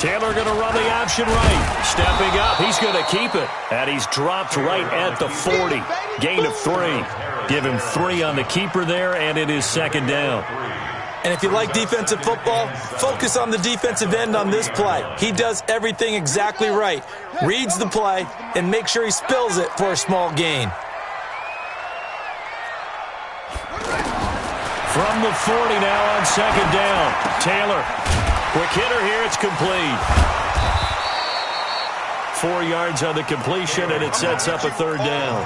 Taylor going to run the option right. Stepping up, he's going to keep it. And he's dropped right at the 40. Gain of 3. Give him 3 on the keeper there, and it is second down. And if you like defensive football, focus on the defensive end on this play. He does everything exactly right. Reads the play and makes sure he spills it for a small gain. From the 40 now on second down. Taylor. Quick hitter here. It's complete. 4 yards on the completion, and it sets up a third down.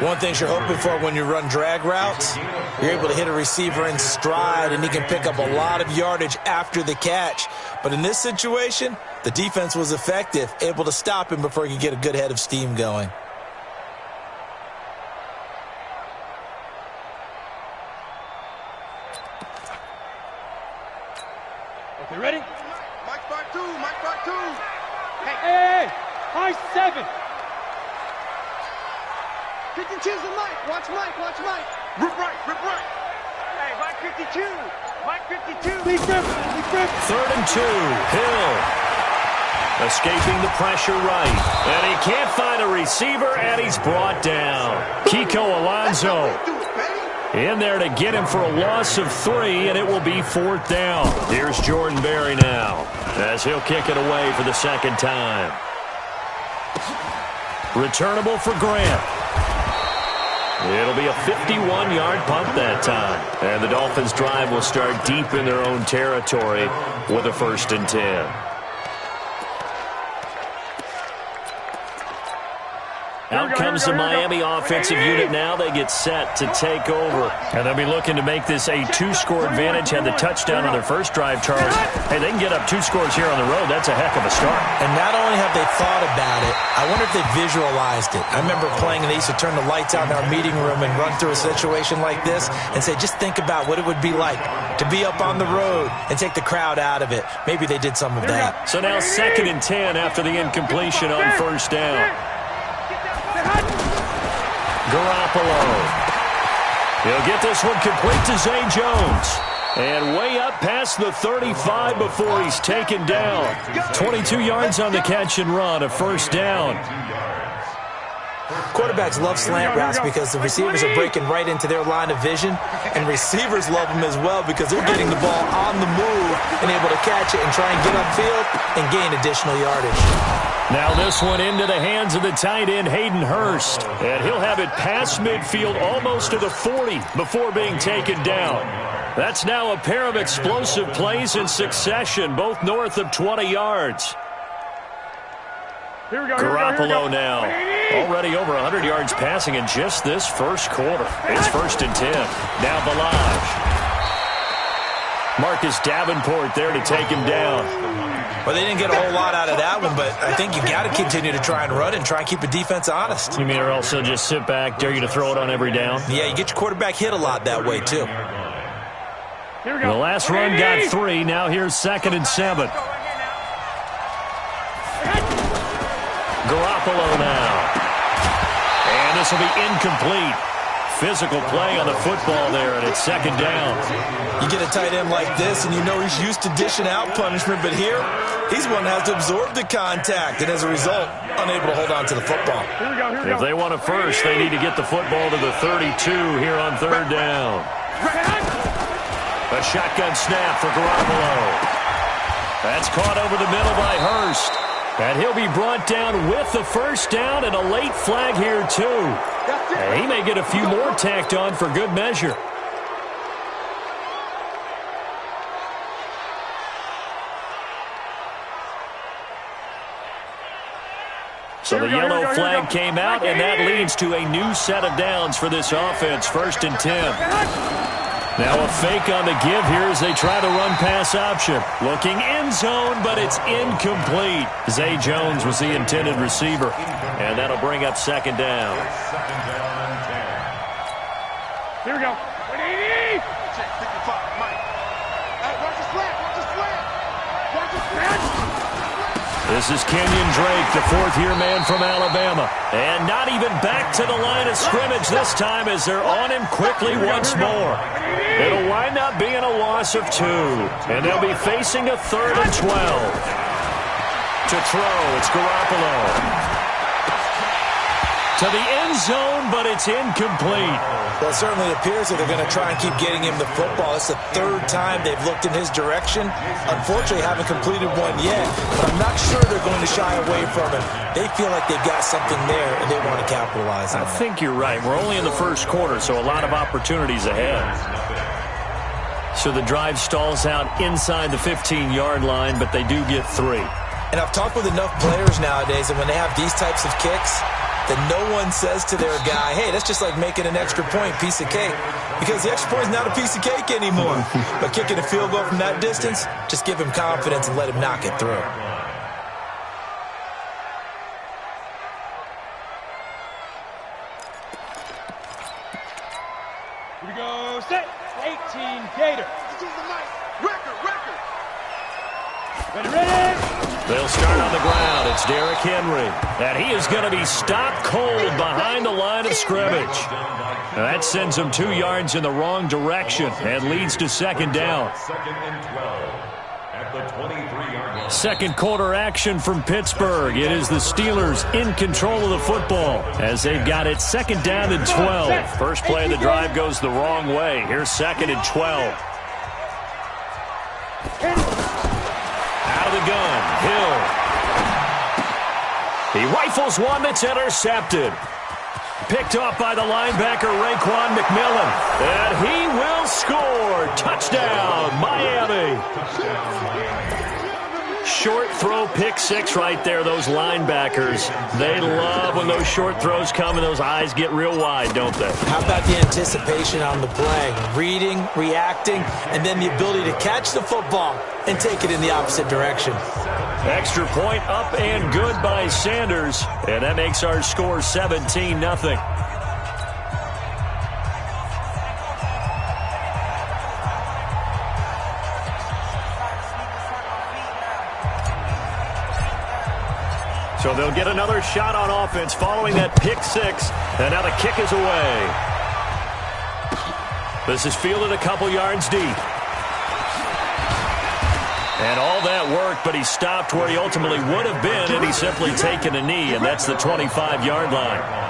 One thing you're hoping for when you run drag routes, you're able to hit a receiver in stride, and he can pick up a lot of yardage after the catch. But in this situation, the defense was effective, able to stop him before he could get a good head of steam going. Okay, ready? Mike back 2, Mike back 2. Hey, high 7. Pick and choose the Mike. Watch Mike, watch Mike. Rip right, rip right. Hey, Mike 52. Mike 52. Big rip, big rip. 3rd and 2. Hill. Escaping the pressure right. And he can't find a receiver, and he's brought down. Kiko Alonso in there to get him for a loss of 3, and it will be 4th down. Here's Jordan Berry now, as he'll kick it away for the second time. Returnable for Grant. It'll be a 51-yard punt that time. And the Dolphins' drive will start deep in their own territory with a 1st and 10. Out comes the Miami offensive unit now. They get set to take over. And they'll be looking to make this a 2-score advantage. Had the touchdown on their first drive, Charles. Hey, they can get up 2 scores here on the road. That's a heck of a start. And not only have they thought about it, I wonder if they visualized it. I remember playing, and they used to turn the lights out in our meeting room and run through a situation like this and say, just think about what it would be like to be up on the road and take the crowd out of it. Maybe they did some of that. So now 2nd and 10 after the incompletion on 1st down. Garoppolo. He'll get this one complete to Zay Jones. And way up past the 35 before he's taken down. 22 yards on the catch and run, a 1st down. Quarterbacks love slant routes because the receivers are breaking right into their line of vision, and receivers love them as well because they're getting the ball on the move and able to catch it and try and get upfield and gain additional yardage. Now this one into the hands of the tight end, Hayden Hurst. And he'll have it past midfield almost to the 40 before being taken down. That's now a pair of explosive plays in succession, both north of 20 yards. Here we go, Garoppolo now. Already over 100 yards passing in just this first quarter. It's 1st and 10. Now Balaj. Marcus Davenport there to take him down. Well, they didn't get a whole lot out of that one, but I think you got to continue to try and run and try and keep the defense honest. You mean or else they'll just sit back, dare you to throw it on every down? Yeah, you get your quarterback hit a lot that way, too. Here we go. The last run got 3. Now here's 2nd and 7. Garoppolo now. And this will be incomplete. Physical play on the football there, and it's 2nd down. You get a tight end like this, and you know he's used to dishing out punishment, but here, he's one that has to absorb the contact, and as a result, unable to hold on to the football. Here we go, here we go. If they want a first, they need to get the football to the 32 here on 3rd down. A shotgun snap for Garoppolo. That's caught over the middle by Hurst. And he'll be brought down with the 1st down and a late flag here, too. And he may get a few more tacked on for good measure. So the yellow flag came out, and that leads to a new set of downs for this offense, 1st and 10. Now a fake on the give here as they try the run-pass option. Looking end zone, but it's incomplete. Zay Jones was the intended receiver, and that'll bring up 2nd down. Here we go. 180. Check 55, Mike. Watch the slant, watch the slant. Watch the slant. This is Kenyon Drake, the 4th-year man from Alabama. And not even back to the line of scrimmage this time as they're on him quickly once more. It'll wind up being a loss of 2. And they'll be facing a 3rd and 12. To throw, it's Garoppolo. To the end zone, but it's incomplete. Well, it certainly appears that they're going to try and keep getting him the football. It's the 3rd time they've looked in his direction. Unfortunately, haven't completed one yet, but I'm not sure they're going to shy away from him. They feel like they've got something there, and they want to capitalize on it. I think you're right. We're only in the first quarter, so a lot of opportunities ahead. So the drive stalls out inside the 15-yard line, but they do get 3. And I've talked with enough players nowadays, and when they have these types of kicks, that no one says to their guy, hey, that's just like making an extra point, piece of cake. Because the extra point is not a piece of cake anymore. But kicking a field goal from that distance, just give him confidence and let him knock it through. Here we go, set, 18 Gator. This is the night. Record. Ready. They'll start on the ground. It's Derrick Henry. And he is going to be stopped cold behind the line of scrimmage. And that sends him 2 yards in the wrong direction and leads to 2nd down. 2nd and 12 at the 23-yard line. Second quarter action from Pittsburgh. It is the Steelers in control of the football as they've got it 2nd down and 12. First play of the drive goes the wrong way. Here's 2nd and 12. Out of the gun, Hill. He rifles one that's intercepted. Picked off by the linebacker, Raekwon McMillan. And he will score. Touchdown, Miami. Short throw, pick 6 right there. Those linebackers, they love when those short throws come and those eyes get real wide, don't they? How about the anticipation on the play? Reading, reacting, and then the ability to catch the football and take it in the opposite direction. Extra point up and good by Sanders. And that makes our score 17-0. So they'll get another shot on offense following that pick 6. And now the kick is away. This is fielded a couple yards deep. And all that worked, but he stopped where he ultimately would have been, and he's simply taken a knee, and that's the 25-yard line.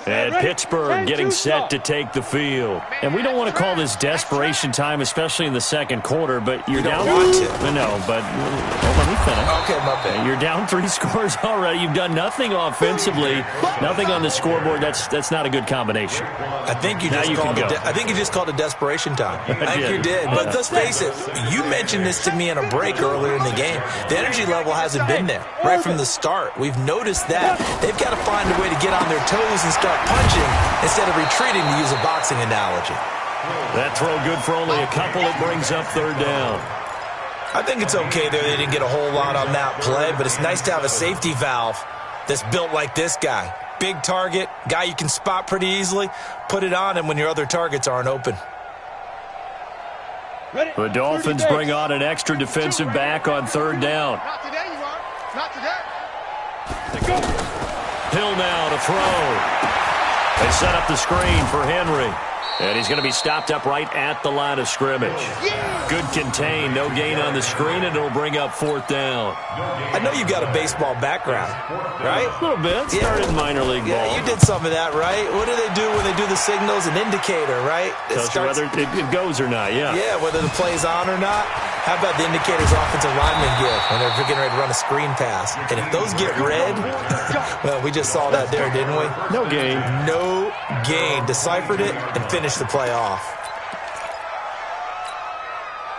And Pittsburgh getting set to take the field. And we don't want to call this desperation time, especially in the second quarter, but you're down. No, but let me finish. Okay, my bad. You're down 3 scores already. You've done nothing offensively, nothing on the scoreboard. That's not a good combination. I think you just called it desperation time. I think you did. But let's face it, you mentioned this to me in a break earlier in the game. The energy level hasn't been there right from the start. We've noticed that. They've got to find a way to get on their toes and start punching instead of retreating, to use a boxing analogy. That throw good for only a couple. It brings up 3rd down. I think it's okay there. They didn't get a whole lot on that play, but it's nice to have a safety valve that's built like this guy. Big target, guy you can spot pretty easily. Put it on him when your other targets aren't open. The Dolphins bring on an extra defensive back on 3rd down. Not today, you are. Not today. Hill now to throw. They set up the screen for Henry. And he's going to be stopped up right at the line of scrimmage. Good contain, no gain on the screen, and it'll bring up 4th down. I know you've got a baseball background, right? A little bit. Started minor league ball. Yeah, you did some of that, right? What do they do when they do the signals? An indicator, right? Tells you whether it goes or not, yeah. Yeah, whether the play's on or not. How about the indicators offensive linemen give when they're getting ready to run a screen pass? And if those get red, well, we just saw that there, didn't we? No gain. No gain. Deciphered it and finished the play off.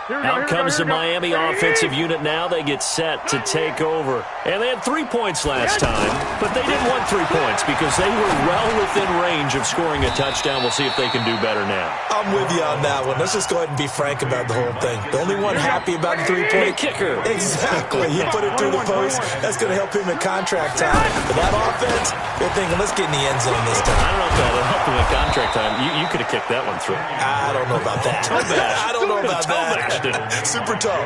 Out comes the Miami offensive unit now. They get set to take over. And they had 3 points last time, but they didn't want 3 points because they were well within range of scoring a touchdown. We'll see if they can do better now. I'm with you on that one. Let's just go ahead and be frank about the whole thing. The only one happy about the 3-point kicker. Exactly. He put it through the post. That's going to help him in contract time. But that offense, they're thinking, let's get in the end zone this time. I don't know if that'll help him in contract time. You could have kicked that one through. I don't know about that. I don't know about that. Super tough.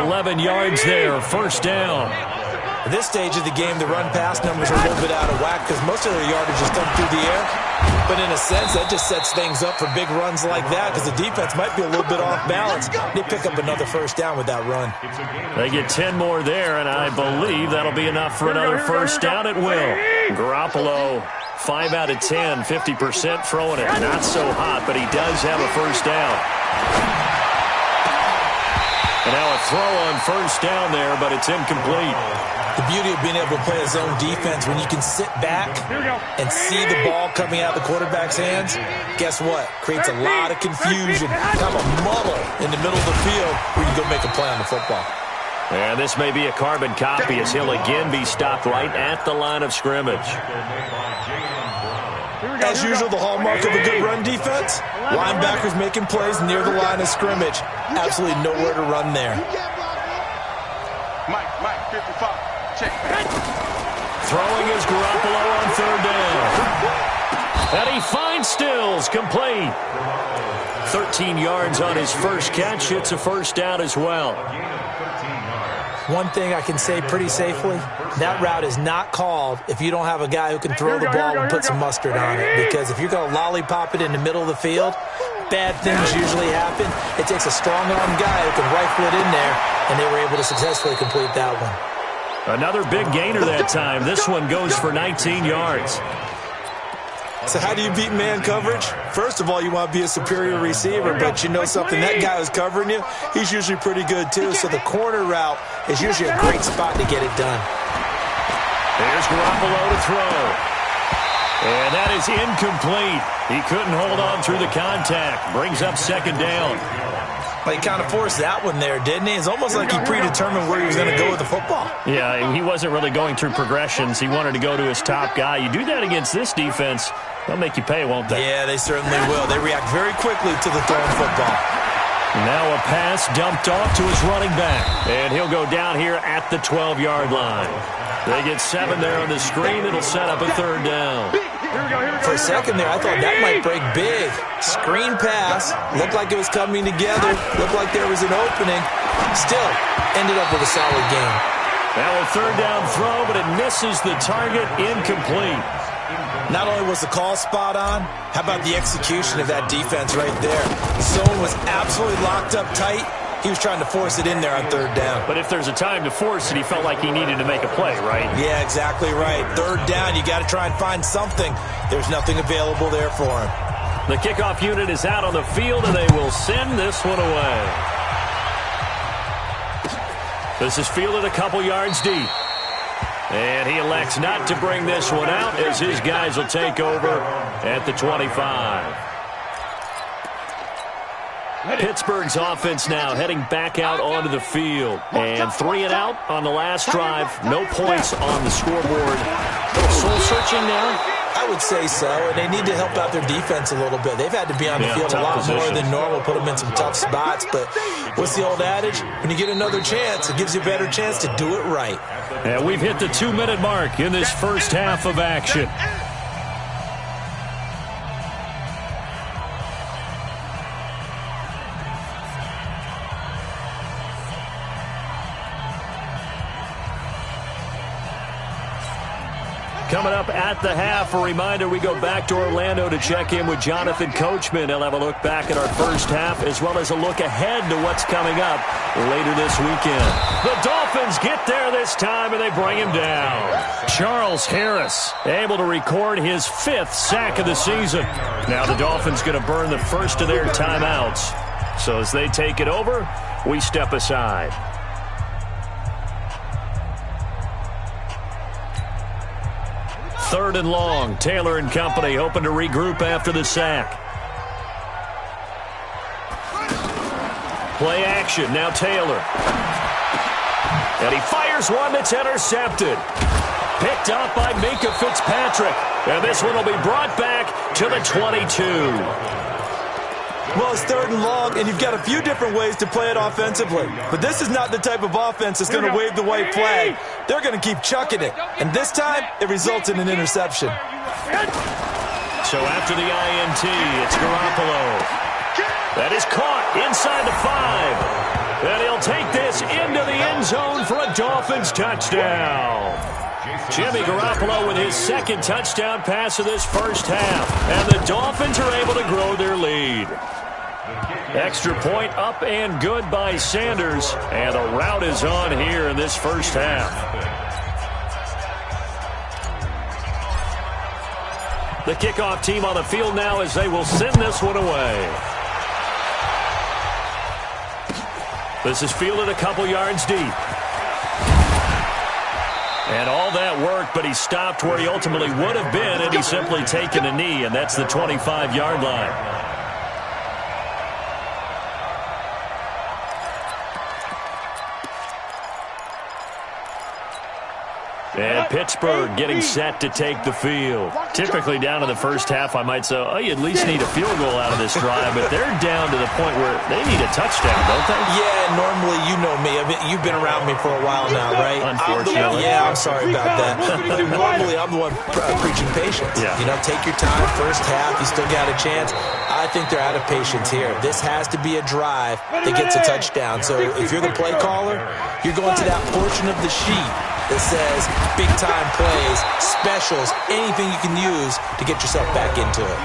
11 yards there. First down. At this stage of the game, the run-pass numbers are a little bit out of whack because most of their yardage is done through the air. But in a sense, that just sets things up for big runs like that because the defense might be a little bit off balance. They pick up another first down with that run. They get 10 more there, and I believe that'll be enough for another first down. It will. Garoppolo, 5 out of 10, 50% throwing it. Not so hot, but he does have a first down. And now a throw on first down there, but it's incomplete. The beauty of being able to play a zone defense, when you can sit back and see the ball coming out of the quarterback's hands, guess what? Creates a lot of confusion, kind of a muddle in the middle of the field where you go make a play on the football. And this may be a carbon copy as he'll again be stopped right at the line of scrimmage. As usual, the hallmark of a good run defense, linebackers making plays near the line of scrimmage. Absolutely nowhere to run there. Mike, 55. Check. Throwing is Garoppolo on third down. And he finds Stills, complete. 13 yards on his first catch. It's a first down as well. One thing I can say pretty safely, that route is not called if you don't have a guy who can throw the ball and put some mustard on it. Because if you're going to lollipop it in the middle of the field, bad things usually happen. It takes a strong-arm guy who can rifle it in there, and they were able to successfully complete that one. Another big gainer that time. This one goes for 19 yards. So how do you beat man coverage? First of all, you want to be a superior receiver, but you know something, that guy who's covering you, he's usually pretty good too. So the corner route is usually a great spot to get it done. There's Garoppolo to throw. And that is incomplete. He couldn't hold on through the contact. Brings up second down. But he kind of forced that one there, didn't he? It's almost like he predetermined where he was going to go with the football. Yeah, he wasn't really going through progressions. He wanted to go to his top guy. You do that against this defense, they'll make you pay, won't they? Yeah, they certainly will. They react very quickly to the thrown football. Now a pass dumped off to his running back. And he'll go down here at the 12-yard line. They get 7 there on the screen. It'll set up a third down. For a second there, I thought that might break big. Screen pass. Looked like it was coming together. Looked like there was an opening. Still, ended up with a solid game. Now a third down throw, but it misses the target. Incomplete. Not only was the call spot on, how about the execution of that defense right there? Zone was absolutely locked up tight. He was trying to force it in there on third down. But if there's a time to force it, he felt like he needed to make a play, right? Yeah, exactly right. Third down, you got to try and find something. There's nothing available there for him. The kickoff unit is out on the field, and they will send this one away. This is fielded a couple yards deep. And he elects not to bring this one out as his guys will take over at the 25. Pittsburgh's offense now heading back out onto the field. And 3 and out on the last drive. No points on the scoreboard. Soul-searching now? I would say so, and they need to help out their defense a little bit. They've had to be on the field a lot more than normal, put them in some tough spots. But what's the old adage? When you get another chance, it gives you a better chance to do it right. And we've hit the 2-minute mark in this first half of action. Coming up at the half, a reminder, we go back to Orlando to check in with Jonathan Coachman. He'll have a look back at our first half as well as a look ahead to what's coming up later this weekend. The Dolphins get there this time, and they bring him down. Charles Harris able to record his 5th sack of the season. Now the Dolphins going to burn the first of their timeouts. So as they take it over, we step aside. Third and long. Taylor and company hoping to regroup after the sack. Play action, now Taylor. And he fires one that's intercepted. Picked up by Minkah Fitzpatrick. And this one will be brought back to the 22. Well, it's 3rd and long, and you've got a few different ways to play it offensively. But this is not the type of offense that's going to wave the white flag. They're going to keep chucking it. And this time, it results in an interception. So after the INT, it's Garoppolo. That is caught inside the 5. And he'll take this into the end zone for a Dolphins touchdown. Jimmy Garoppolo with his 2nd touchdown pass of this first half. And the Dolphins are able to grow their lead. Extra point up and good by Sanders. And the route is on here in this first half. The kickoff team on the field now as they will send this one away. This is fielded a couple yards deep. And all that worked, but he stopped where he ultimately would have been had he simply taken a knee, and that's the 25-yard line. And Pittsburgh getting set to take the field. Typically down in the first half, I might say, oh, you at least need a field goal out of this drive, but they're down to the point where they need a touchdown, don't they? Yeah, normally, you know me. I mean, you've been around me for a while now, right? Unfortunately. I'm sorry about that. Normally, I'm the one preaching patience. Yeah. You know, take your time. First half, you still got a chance. I think they're out of patience here. This has to be a drive that gets a touchdown. So if you're the play caller, you're going to that portion of the sheet that says big-time plays, specials, anything you can use to get yourself back into it.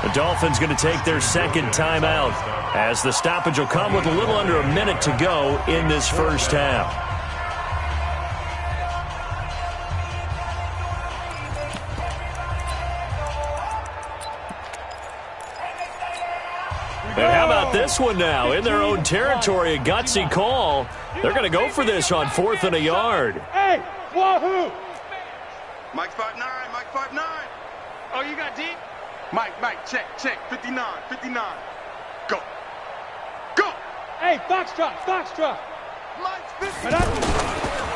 The Dolphins going to take their 2nd timeout as the stoppage will come with a little under a minute to go in this first half. And how about this one now? In their own territory, a gutsy call. They're going to go for this on 4th and a yard. Hey, wahoo! Mike 5'9", Mike 5'9". Oh, you got deep? Mike, check, 59. Go. Hey, Foxtrot. Mike's 50.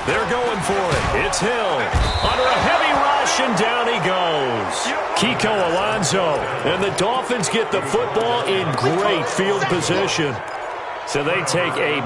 They're going for it. It's Hill. Under a heavy rush, and down he goes. Kiko Alonso. And the Dolphins get the football in great field position. So they take a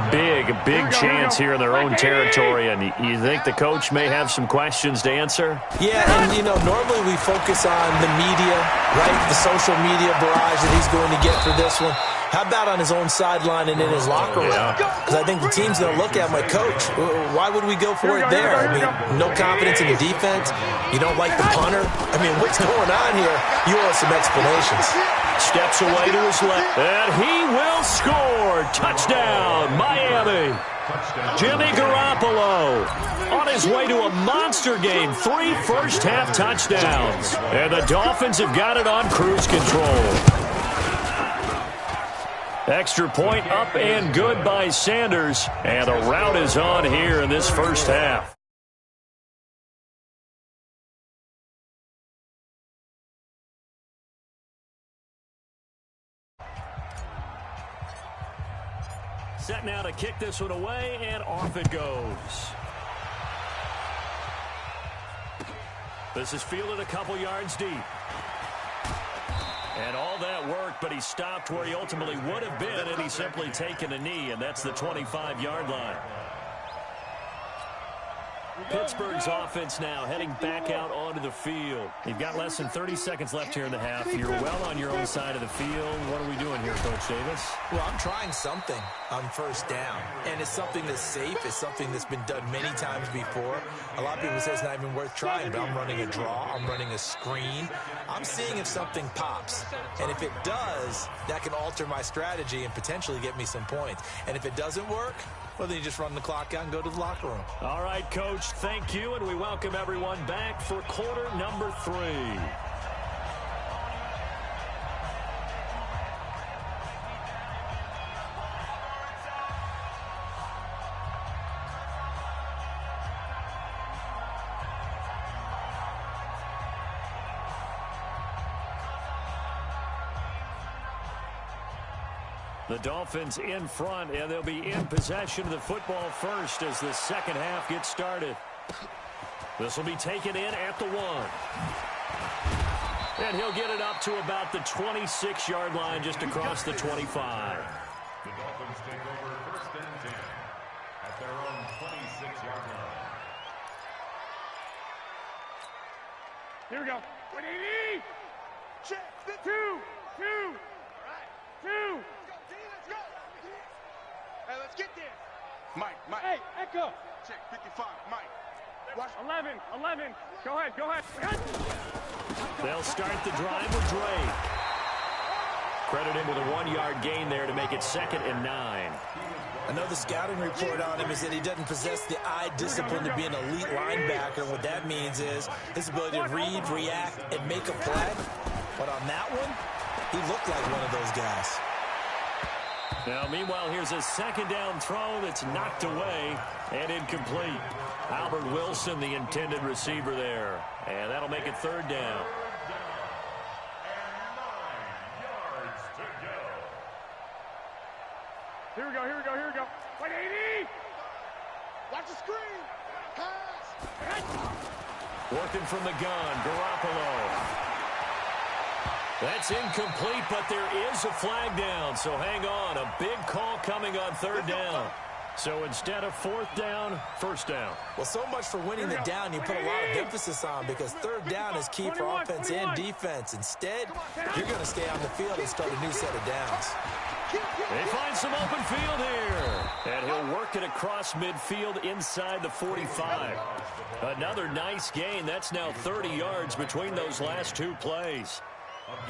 big chance here in their own territory, and you think the coach may have some questions to answer? Yeah, and, you know, normally we focus on the media, right, the social media barrage that he's going to get for this one. How about on his own sideline and in his locker room? Because I think the team's going to look at him like, Coach, why would we go for it there? I mean, no confidence in the defense. You don't like the punter. I mean, what's going on here? You owe us some explanations. Steps away to his left, and he will score. Touchdown, Miami. Jimmy Garoppolo on his way to a monster game. 3 first-half touchdowns. And the Dolphins have got it on cruise control. Extra point up and good by Sanders. And the route is on here in this first half. Set now to kick this one away, and off it goes. This is fielded a couple yards deep. And all that worked, but he stopped where he ultimately would have been, and he's simply taken a knee, and that's the 25-yard line. Pittsburgh's offense now heading back out onto the field. You've got less than 30 seconds left here in the half. You're well on your own side of the field. What are we doing here, Coach Davis? Well, I'm trying something on first down, and it's something that's safe. It's something that's been done many times before. A lot of people say it's not even worth trying, but I'm running a draw. I'm running a screen. I'm seeing if something pops, and if it does, that can alter my strategy and potentially get me some points. And if it doesn't work, well, then you just run the clock out and go to the locker room. All right, Coach, thank you, and we welcome everyone back for quarter number 3. The Dolphins in front, and they'll be in possession of the football first as the second half gets started. This will be taken in at the 1. And he'll get it up to about the 26-yard line just across the 25. The Dolphins take over 1st and 10 at their own 26-yard line. Here we go. 180. Check. 2. All right. 2. Let's go. Hey, let's get this. Mike. Hey, Echo. Check. 55. Mike. Watch. 11. Go ahead. They'll start the drive with Drake. Credit him with a 1-yard gain there to make it 2nd and 9. I know the scouting report on him is that he doesn't possess the eye discipline to be an elite linebacker. What that means is his ability to read, react, and make a play. But on that one, he looked like one of those guys. Now, meanwhile, here's a 2nd down throw that's knocked away and incomplete. Albert Wilson, the intended receiver there. And that'll make it 3rd down. Here we go. 180. Watch the screen. Pass. Working from the gun, Garoppolo. That's incomplete, but there is a flag down. So hang on, a big call coming on 3rd down. So instead of 4th down, 1st down. Well, so much for winning the down you put a lot of emphasis on because 3rd down is key for offense and defense. Instead, you're going to stay on the field and start a new set of downs. They find some open field here. And he'll work it across midfield inside the 45. Another nice gain. That's now 30 yards between those last 2 plays.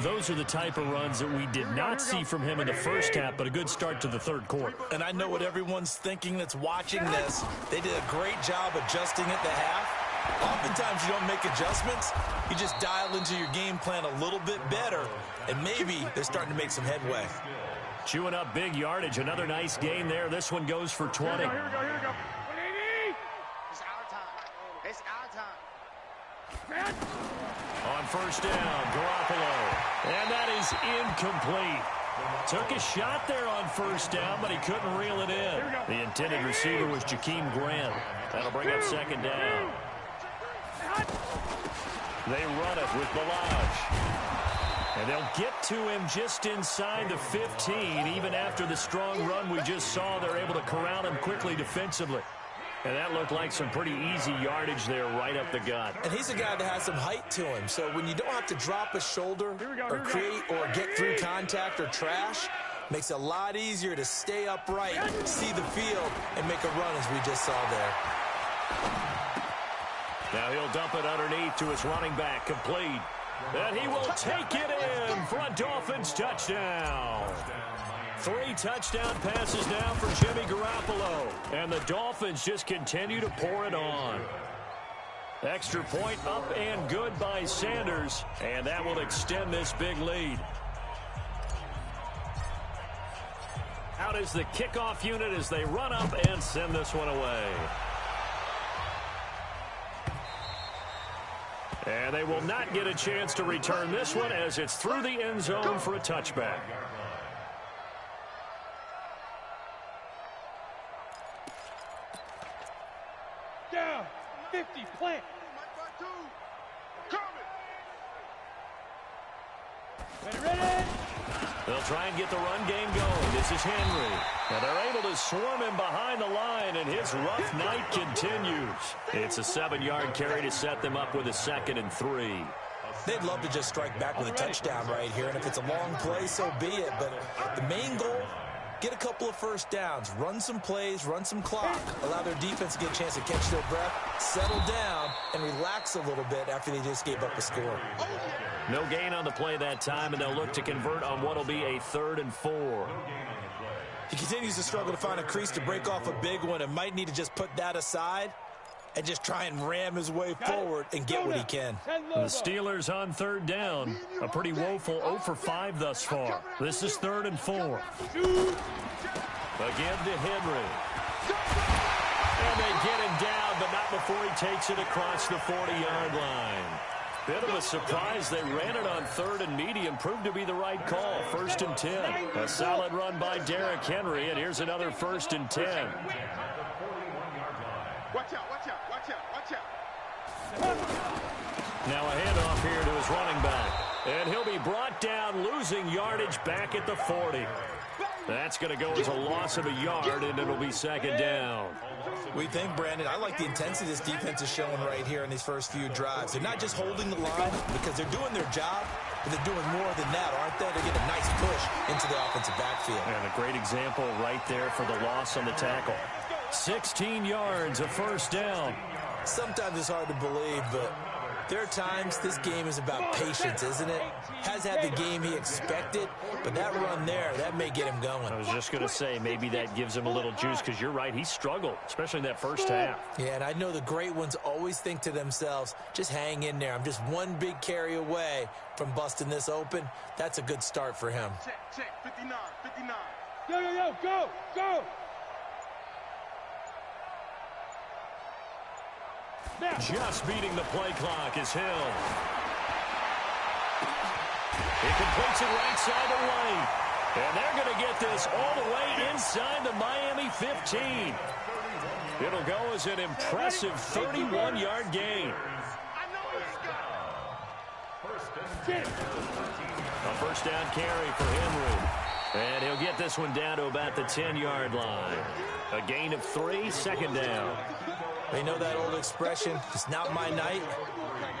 Those are the type of runs that we did not see from him in the first half, but a good start to the 3rd quarter. And I know what everyone's thinking that's watching this. They did a great job adjusting at the half. Oftentimes you don't make adjustments. You just dial into your game plan a little bit better, and maybe they're starting to make some headway. Chewing up big yardage. Another nice gain there. This one goes for 20. Here we go. 180. It's our time. On 1st down, Garoppolo. And that is incomplete. Took a shot there on 1st down, but he couldn't reel it in. The intended receiver was Jakeem Grant. That'll bring up 2nd down. They run it with Balaj. And they'll get to him just inside the 15. Even after the strong run we just saw, they're able to corral him quickly defensively. And that looked like some pretty easy yardage there right up the gut. And he's a guy that has some height to him. So when you don't have to drop a shoulder or create or get through contact or trash, makes it a lot easier to stay upright, see the field, and make a run as we just saw there. Now he'll dump it underneath to his running back, complete. And he will take it in for a Dolphins touchdown. 3 touchdown passes now for Jimmy Garoppolo. And the Dolphins just continue to pour it on. Extra point up and good by Sanders. And that will extend this big lead. Out is the kickoff unit as they run up and send this one away. And they will not get a chance to return this one as it's through the end zone for a touchback. Down. 50. Plant. Ready. They'll try and get the run game going. This is Henry. Now they're able to swarm him behind the line, and his rough night continues. It's a 7-yard carry to set them up with a 2nd and 3. They'd love to just strike back with a touchdown right here, and if it's a long play, so be it. But the main goal, get a couple of first downs, run some plays, run some clock, allow their defense to get a chance to catch their breath, settle down, and relax a little bit after they just gave up a score. No gain on the play that time, and they'll look to convert on what will be a 3rd and 4. He continues to struggle to find a crease to break off a big one and might need to just put that aside and just try and ram his way forward and get what he can. The Steelers on 3rd down. A pretty woeful 0 for 5 thus far. This is 3rd and 4. Again to Henry. And they get him down, but not before he takes it across the 40-yard line. Bit of a surprise. They ran it on 3rd and medium. Proved to be the right call. 1st and 10. A solid run by Derrick Henry, and here's another 1st and 10. Watch out, watch out, watch out, watch out. Now a handoff here to his running back. And he'll be brought down, losing yardage back at the 40. That's going to go as a loss of a yard, and it'll be 2nd down. We think, Brandon, I like the intensity this defense is showing right here in these first few drives. They're not just holding the line because they're doing their job, but they're doing more than that, aren't they? They're getting a nice push into the offensive backfield. And a great example right there for the loss on the tackle. 16 yards, a 1st down. Sometimes it's hard to believe, but there are times this game is about patience, isn't it? Has had the game he expected, but that run there, that may get him going. I was just going to say, maybe that gives him a little juice, because you're right, he struggled, especially in that first half. Yeah, and I know the great ones always think to themselves, just hang in there. I'm just one big carry away from busting this open. That's a good start for him. Check, 59, 59. Yo, go! Just beating the play clock is Hill. He completes it right side of White. And they're going to get this all the way inside the Miami 15. It'll go as an impressive 31-yard gain. A 1st down carry for Henry. And he'll get this one down to about the 10-yard line. A gain of 3, 2nd down. You know that old expression, it's not my night?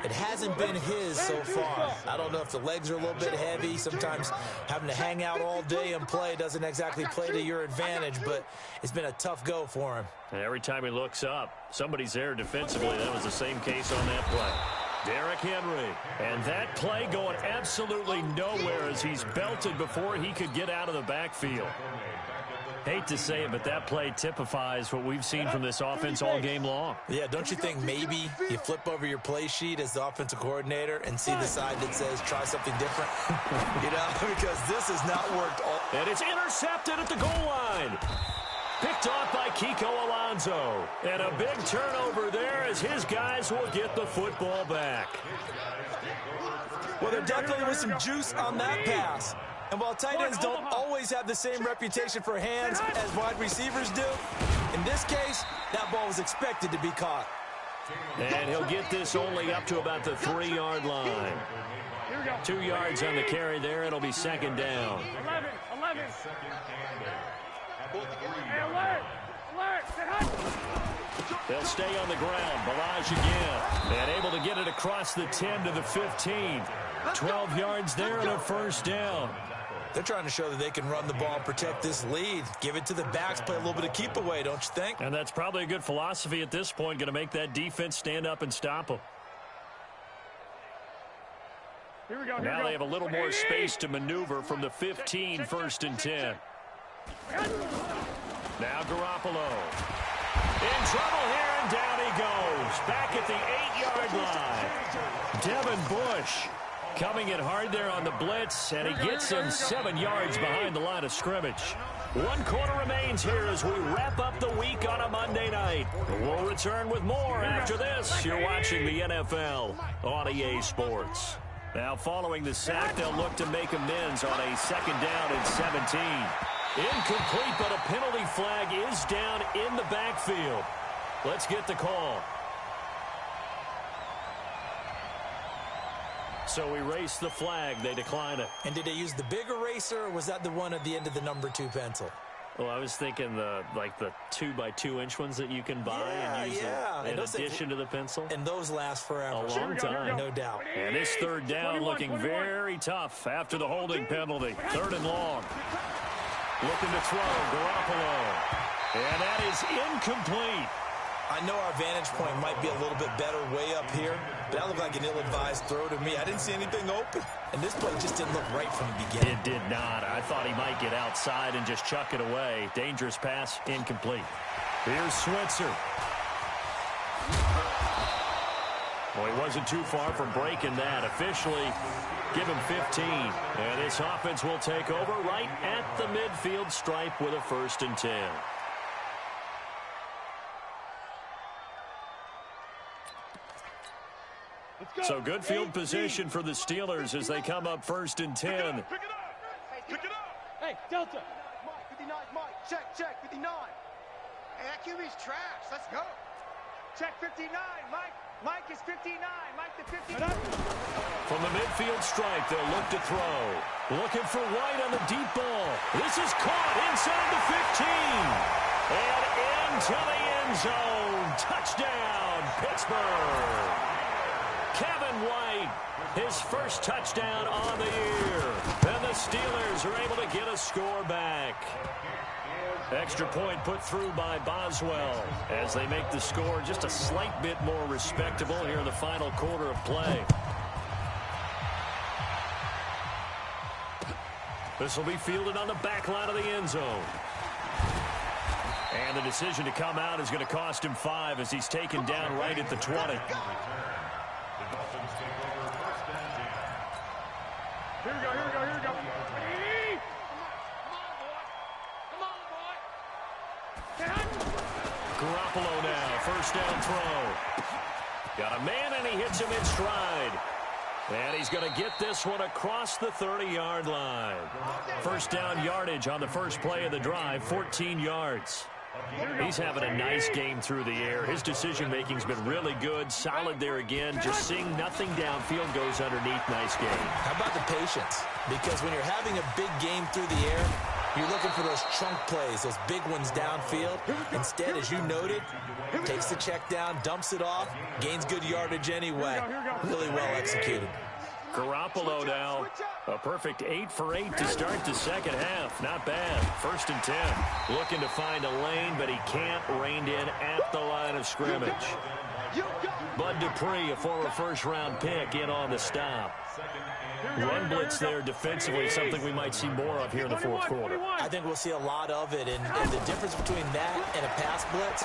It hasn't been his so far. I don't know if the legs are a little bit heavy. Sometimes having to hang out all day and play doesn't exactly play to your advantage, but it's been a tough go for him. And every time he looks up, somebody's there defensively. That was the same case on that play. Derrick Henry. And that play going absolutely nowhere as he's belted before he could get out of the backfield. Hate to say it, but that play typifies what we've seen from this offense all game long. Yeah, don't you think maybe you flip over your play sheet as the offensive coordinator and see the side that says try something different? You know, because this has not worked all. And it's intercepted at the goal line. Picked off by Kiko Alonso. And a big turnover there as his guys will get the football back. Well, there definitely was some juice on that pass. And while tight ends don't always have the same reputation for hands as wide receivers do, in this case, that ball was expected to be caught. And he'll get this only up to about the 3-yard line. 2 yards on the carry there. It'll be 2nd down. 11. They'll stay on the ground. Balaj again. And able to get it across the 10 to the 15. 12 yards there and a 1st down. They're trying to show that they can run the ball, protect this lead, give it to the backs, play a little bit of keep away, don't you think? And that's probably a good philosophy at this point, going to make that defense stand up and stop them. Here we go. Now they have a little more space to maneuver from the 15, 1st and 10. Now Garoppolo. In trouble here, and down he goes. Back at the 8-yard line. Devin Bush coming in hard there on the blitz, and he gets him 7 yards behind the line of scrimmage. 1 quarter remains here as we wrap up the week on a Monday night. We'll return with more after this. You're watching the NFL on EA Sports. Now following the sack, they'll look to make amends on a 2nd down and 17. Incomplete, but a penalty flag is down in the backfield. Let's get the call. So we race the flag. They decline it. And did they use the big eraser, or was that the one at the end of the number 2 pencil? Well, I was thinking the 2x2-inch ones that you can buy and use in addition to the pencil. And those last forever. A long time. No doubt. And this 3rd down looking very tough after the holding penalty. 3rd and long. Looking to throw, Garoppolo. And that is incomplete. I know our vantage point might be a little bit better way up here, but that looked like an ill-advised throw to me. I didn't see anything open, and this play just didn't look right from the beginning. It did not. I thought he might get outside and just chuck it away. Dangerous pass, incomplete. Here's Switzer. Well, he wasn't too far from breaking that. Officially, give him 15. And this offense will take over right at the midfield stripe with a 1st and 10. So good field position for the Steelers as they come up 1st and 10. Pick it up. Pick it up. Hey, Delta. Mike, 59, Mike. Check, 59. Hey, that QB's trash. Let's go. Check 59, Mike. Mike is 59. Mike the 59. From the midfield stripe, they'll look to throw. Looking for White on the deep ball. This is caught inside the 15. And into the end zone. Touchdown, Pittsburgh. Kevin White, his first touchdown on the year. And the Steelers are able to get a score back. Extra point put through by Boswell as they make the score just a slight bit more respectable here in the final quarter of play. This will be fielded on the back line of the end zone. And the decision to come out is going to cost him 5 as he's taken down right at the 20. The Dolphins take over 1st and 10. Here we go. Garoppolo now, 1st down throw. Got a man and he hits him in stride. And he's going to get this one across the 30-yard line. 1st down yardage on the first play of the drive, 14 yards. He's having a nice game through the air. His decision-making's been really good. Solid there again. Just seeing nothing downfield goes underneath. Nice game. How about the patience? Because when you're having a big game through the air, you're looking for those chunk plays, those big ones downfield. Instead, as you noted, takes the check down, dumps it off, gains good yardage anyway. Really well executed. Garoppolo now, a perfect 8 for 8 to start the second half. Not bad. 1st and 10. Looking to find a lane, but he can't. Reined in at the line of scrimmage. Bud Dupree, a former first-round pick, in on the stop. Run blitz there defensively, something we might see more of here in the fourth quarter. I think we'll see a lot of it, and the difference between that and a pass blitz,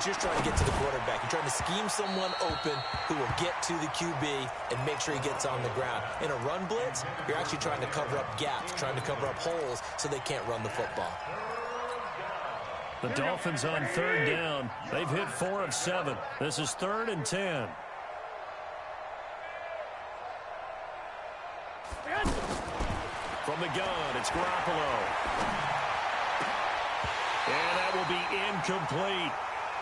you're trying to get to the quarterback. You're trying to scheme someone open who will get to the QB and make sure he gets on the ground. In a run blitz, you're actually trying to cover up gaps, trying to cover up holes so they can't run the football. The Dolphins on 3rd down. They've hit 4 of 7. This is 3rd and 10. From the gun, it's Garoppolo. And that will be incomplete.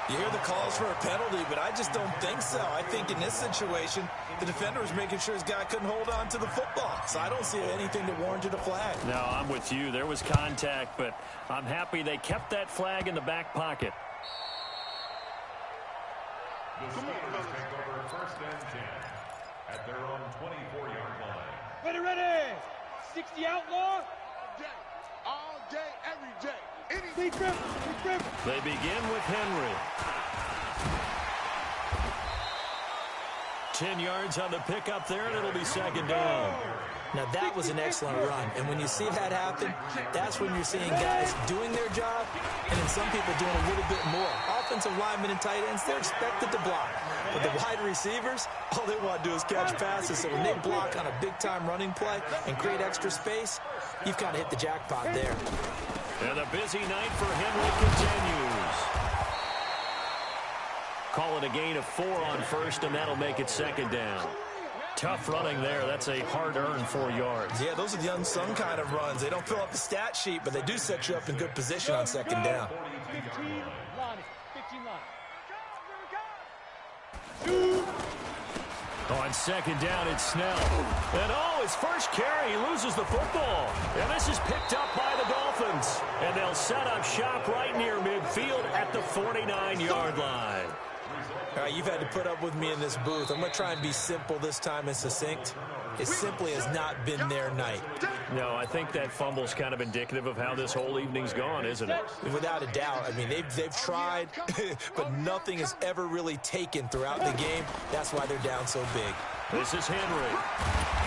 You hear the calls for a penalty, but I just don't think so. I think in this situation, the defender was making sure his guy couldn't hold on to the football. So I don't see anything that warranted a flag. No, I'm with you. There was contact, but I'm happy they kept that flag in the back pocket. The Steelers take over 1st and 10 at their own 24-yard line. Ready. 60 outlaw. All day, every day. Any grip. They begin with Henry. 10 yards on the pickup there, and it'll be 2nd down. Now, that was an excellent run. And when you see that happen, that's when you're seeing guys doing their job and then some people doing a little bit more. Offensive linemen and tight ends, they're expected to block. But the wide receivers, all they want to do is catch passes. So when they block on a big-time running play and create extra space, you've kind of hit the jackpot there. And the busy night for Henry continues. Call it a gain of 4 on 1st, and that'll make it 2nd down. Tough running there. That's a hard-earned 4 yards. Yeah, those are the unsung kind of runs. They don't fill up the stat sheet, but they do set you up in good position on 2nd down. 15 line. On 2nd down, it's Snell. And his first carry, he loses the football. And this is picked up by the Dolphins. And they'll set up shop right near midfield at the 49-yard line. All right, you've had to put up with me in this booth. I'm going to try and be simple this time and succinct. It simply has not been their night. No, I think that fumble's kind of indicative of how this whole evening's gone, isn't it? Without a doubt. I mean, they've tried, but nothing has ever really taken throughout the game. That's why they're down so big. This is Henry.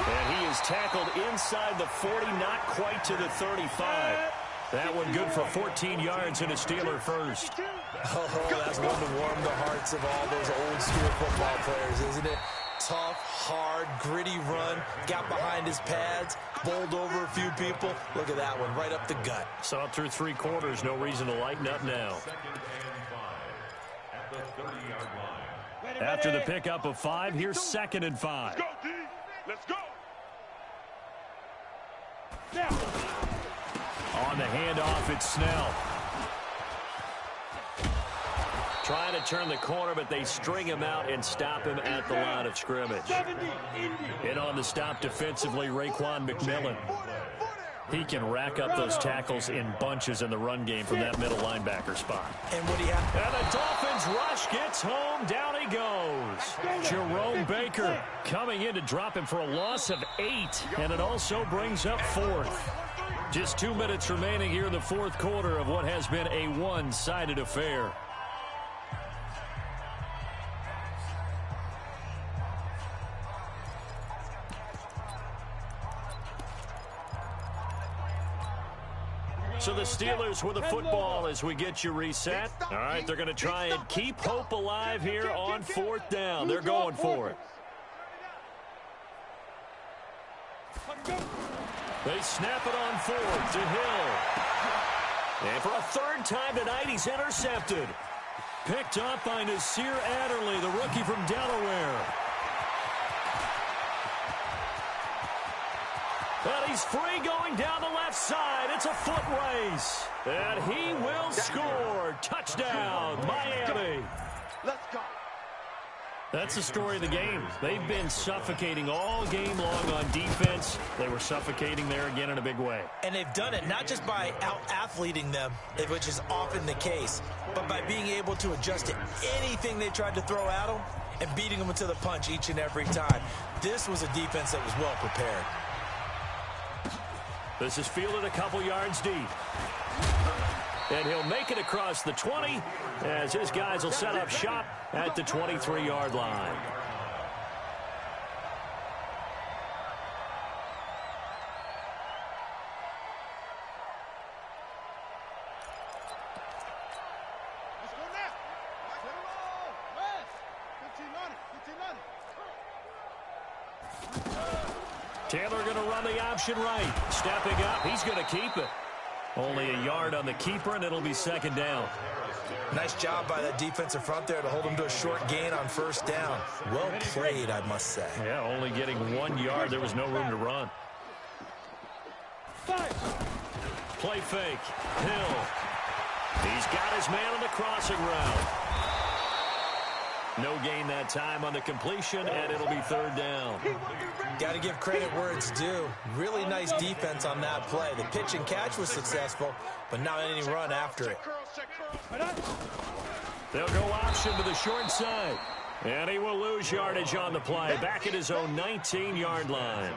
And he is tackled inside the 40, not quite to the 35. That one good for 14 yards and a Steeler first. Oh, that's one to warm the hearts of all those old-school football players, isn't it? Tough, hard, gritty run, got behind his pads, bowled over a few people. Look at that one, right up the gut. Saw it through 3 quarters, no reason to lighten up now. 2nd and 5 at the 30-yard line. After the pickup of 5, here's 2nd and 5. Let's go, D. Let's go. Now. On the handoff, it's Snell. Trying to turn the corner, but they string him out and stop him at the line of scrimmage. 70, Indy. In on the stop defensively, Raekwon McMillan. He can rack up those tackles in bunches in the run game from that middle linebacker spot. And what do you have? And the Dolphins rush gets home. Down he goes. Jerome Baker coming in to drop him for a loss of 8. And it also brings up 4th. Just 2 minutes remaining here in the 4th quarter of what has been a one-sided affair. So the Steelers with the football as we get you reset. All right, they're going to try and keep hope alive here on 4th down. They're going for it. They snap it on 4th to Hill. And for a 3rd time tonight, he's intercepted. Picked up by Nasir Adderley, the rookie from Delaware. And he's free going down the left side. It's a foot race. And he will score. Touchdown, Miami. Let's go. That's the story of the game. They've been suffocating all game long on defense. They were suffocating there again in a big way. And they've done it not just by out-athleting them, which is often the case, but by being able to adjust to anything they tried to throw at them and beating them to the punch each and every time. This was a defense that was well prepared. This is fielded a couple yards deep. And he'll make it across the 20 as his guys will set up shop at the 23-yard line. Let's go now. Let's hit 'em all. West. 15 on it. Taylor going to run the option right. Stepping up, he's going to keep it. Only a yard on the keeper, and it'll be 2nd down. Nice job by that defensive front there to hold him to a short gain on 1st down. Well played, I must say. Yeah, only getting 1 yard. There was no room to run. Play fake. Hill. He's got his man on the crossing route. No gain that time on the completion, and it'll be 3rd down. Got to give credit where it's due. Really nice defense on that play. The pitch and catch was successful, but not any run after it. They'll go option to the short side. And he will lose yardage on the play. Back at his own 19-yard line.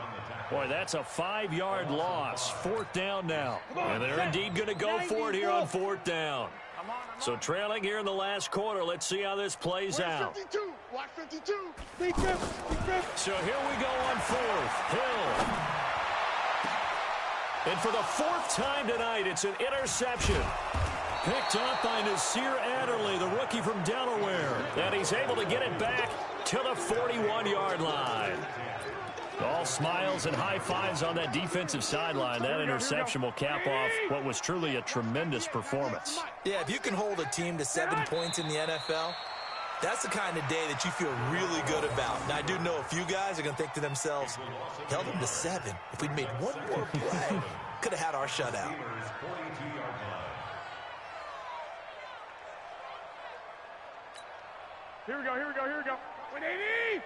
Boy, that's a 5-yard loss. 4th down now. And they're indeed going to go for it here on 4th down. So trailing here in the last quarter. Let's see how this plays out. 52. Watch 52. So here we go on 4th. Hill. And for the 4th time tonight, it's an interception. Picked up by Nasir Adderley, the rookie from Delaware. And he's able to get it back to the 41-yard line. All smiles and high fives on that defensive sideline. That interception will cap off what was truly a tremendous performance. Yeah, if you can hold a team to 7 points in the NFL, that's the kind of day that you feel really good about. Now, I do know a few guys are going to think to themselves, held them to 7. If we'd made one more play, could have had our shutout. Here we go. 180.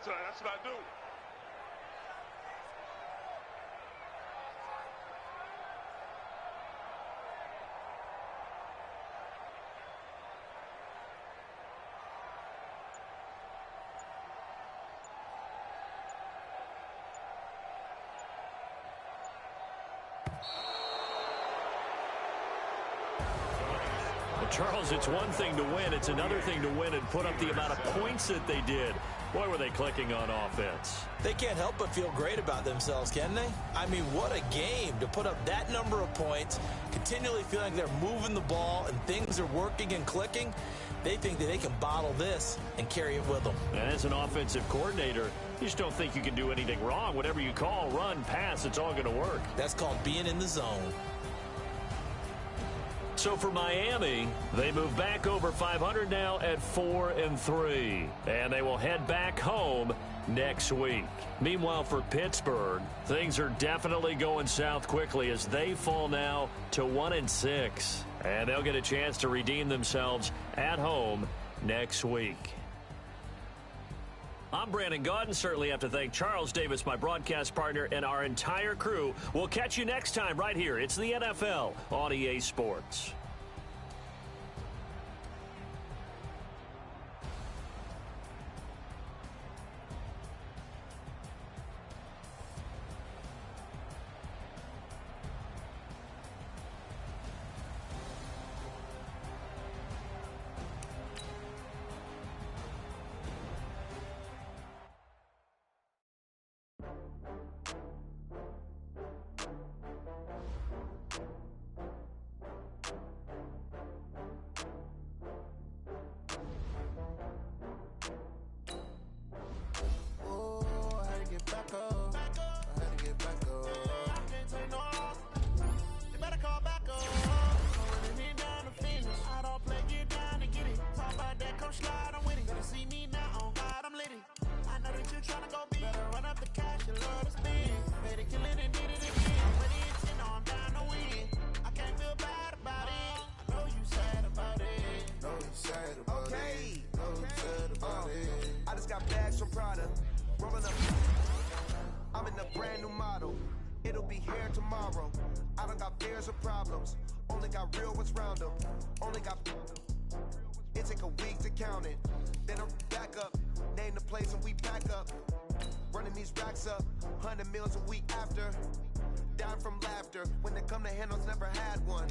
That's what I do. Charles, it's one thing to win. It's another thing to win and put up the amount of points that they did. Boy, were they clicking on offense. They can't help but feel great about themselves, can they? I mean, what a game to put up that number of points, continually feeling like they're moving the ball and things are working and clicking. They think that they can bottle this and carry it with them. And as an offensive coordinator, you just don't think you can do anything wrong. Whatever you call, run, pass, it's all going to work. That's called being in the zone. So for Miami, they move back over 500 now at 4-3, and they will head back home next week. Meanwhile, for Pittsburgh, things are definitely going south quickly as they fall now to 1-6, and they'll get a chance to redeem themselves at home next week. I'm Brandon Gaudin. Certainly have to thank Charles Davis, my broadcast partner, and our entire crew. We'll catch you next time right here. It's the NFL on EA Sports. I just got bags from Prada, rolling up. I'm in a brand new model. It'll be here tomorrow. I don't got fears or problems. Only got real ones round them. Only got. It take a week to count it. Then I'm back up. Name the place and we pack up. Running these racks up. 100 meals a week after. Down from laughter. When they come to handles, never had one.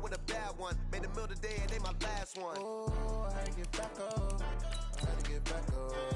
With a bad one. Made a meal today and they my last one. Oh, I had to get back up. I had to get back up.